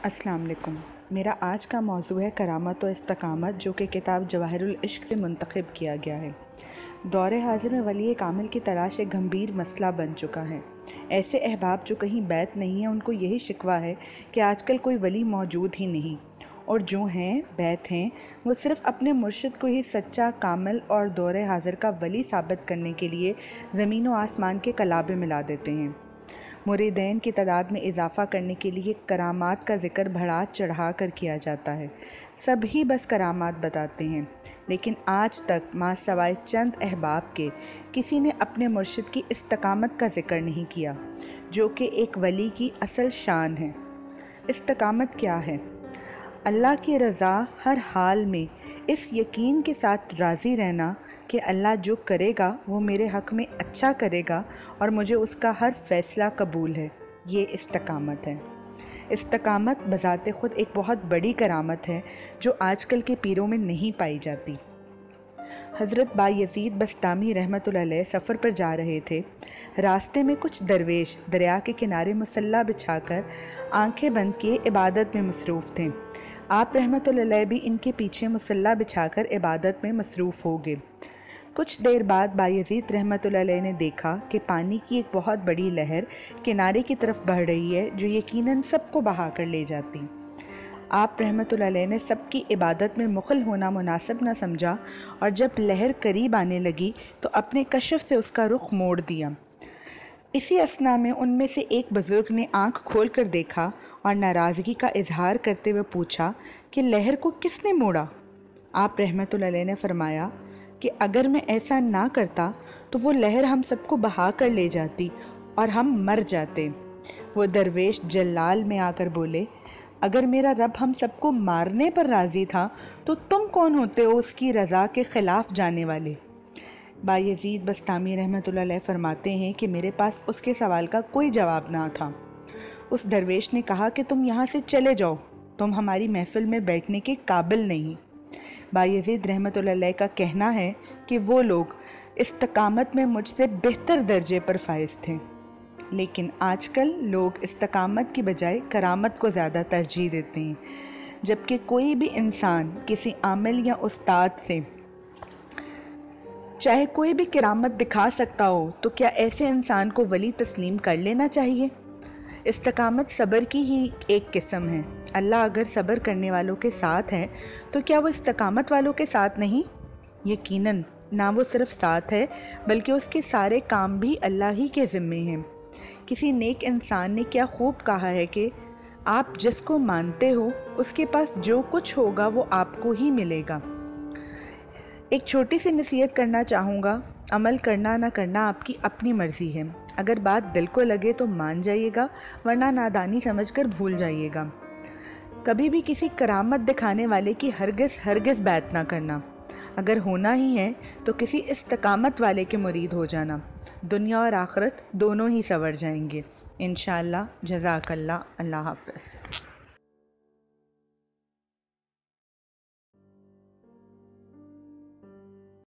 अस्सलाम वालेकुम। मेरा आज का मौजू है करामत और इस्तकामत, जो कि किताब जवाहिरुल इश्क से मुंतखब किया गया है। दौर हाज़िर में वली कामिल की तलाश एक गंभीर मसला बन चुका है। ऐसे अहबाब जो कहीं बैत नहीं है, उनको यही शिकवा है कि आजकल कोई वली मौजूद ही नहीं, और जो हैं बैत हैं वो सिर्फ़ अपने मुर्शिद को ही सच्चा, कामिल और दौर हाज़िर का वली साबित करने के लिए ज़मीन व आसमान के कलाबे मिला देते हैं। मुरीदैन की तादाद में इजाफ़ा करने के लिए करामात का ज़िक्र बढ़ा चढ़ा कर किया जाता है। सभी बस करामात बताते हैं, लेकिन आज तक मां सवाए चंद अहबाब के किसी ने अपने मुर्शिद की इस्तकामत का ज़िक्र नहीं किया, जो कि एक वली की असल शान है। इस्तकामत क्या है? अल्लाह की रज़ा हर हाल में इस यकीन के साथ राज़ी रहना कि अल्लाह जो करेगा वो मेरे हक़ में अच्छा करेगा और मुझे उसका हर फ़ैसला कबूल है। ये इस्तकामत है। इस्तकामत बज़ाते ख़ुद एक बहुत बड़ी करामत है जो आजकल के पीरों में नहीं पाई जाती। हज़रत बायज़ीद बस्तामी रहमतुल्लाह अलैह सफ़र पर जा रहे थे। रास्ते में कुछ दरवेश दरिया के किनारे मुसल्ला बिछाकर आंखें बंद किए इबादत में मसरूफ़ थे। आप रहमतुल्लाह अलैह भी इनके पीछे मुसल्ला बिछाकर इबादत में मसरूफ़ हो गए। कुछ देर बाद बायज़ीद रहमतुल्लाह अलैह ने देखा कि पानी की एक बहुत बड़ी लहर किनारे की तरफ बढ़ रही है, जो यकीनन सबको बहा कर ले जाती। आप रहमतुल्लाह अलैह ने सबकी इबादत में मुग़ल होना मुनासिब न समझा, और जब लहर करीब आने लगी तो अपने कशफ से उसका रुख मोड़ दिया। इसी असना में उनमें से एक बुज़ुर्ग ने आँख खोल कर देखा और नाराज़गी का इजहार करते हुए पूछा कि लहर को किसने मोड़ा? आप रहमतुल्लाह अलैह ने फरमाया कि अगर मैं ऐसा ना करता तो वो लहर हम सबको बहा कर ले जाती और हम मर जाते। वो दरवेश जलाल में आकर बोले, अगर मेरा रब हम सबको मारने पर राज़ी था तो तुम कौन होते हो उसकी रज़ा के ख़िलाफ़ जाने वाले? बायज़ीद बस्तामी रहमतुल्लाह अलैह फरमाते हैं कि मेरे पास उसके सवाल का कोई जवाब ना था। उस दरवेश ने कहा कि तुम यहाँ से चले जाओ, तुम हमारी महफ़िल में बैठने के काबिल नहीं। बायज़ीद रहमतुल्लाह अलैह का कहना है कि वो लोग इस्तकामत में मुझसे बेहतर दर्जे पर फाइज़ थे, लेकिन आजकल लोग इस्तकामत की बजाय करामत को ज़्यादा तरजीह देते हैं। जबकि कोई भी इंसान किसी आमिल या उस्ताद से चाहे कोई भी करामत दिखा सकता हो, तो क्या ऐसे इंसान को वली तस्लीम कर लेना चाहिए? इस्तकामत सब्र की ही एक किस्म है। अल्लाह अगर सब्र करने वालों के साथ है तो क्या वो इस्तकामत वालों के साथ नहीं? यकीनन ना वो सिर्फ साथ है, बल्कि उसके सारे काम भी अल्लाह ही के ज़िम्मे हैं। किसी नेक इंसान ने क्या खूब कहा है कि आप जिसको मानते हो उसके पास जो कुछ होगा वो आपको ही मिलेगा। एक छोटी सी नसीहत करना चाहूँगा, अमल करना ना करना आपकी अपनी मर्ज़ी है। अगर बात दिल को लगे तो मान जाइएगा, वरना नादानी समझकर भूल जाइएगा। कभी भी किसी करामत दिखाने वाले की हरगिज़ बैत ना करना। अगर होना ही है तो किसी इस्तकामत वाले के मुरीद हो जाना। दुनिया और आखिरत दोनों ही संवर जाएंगे इंशाअल्लाह। जज़ाकल्लाह। अल्लाह हाफ़िज़।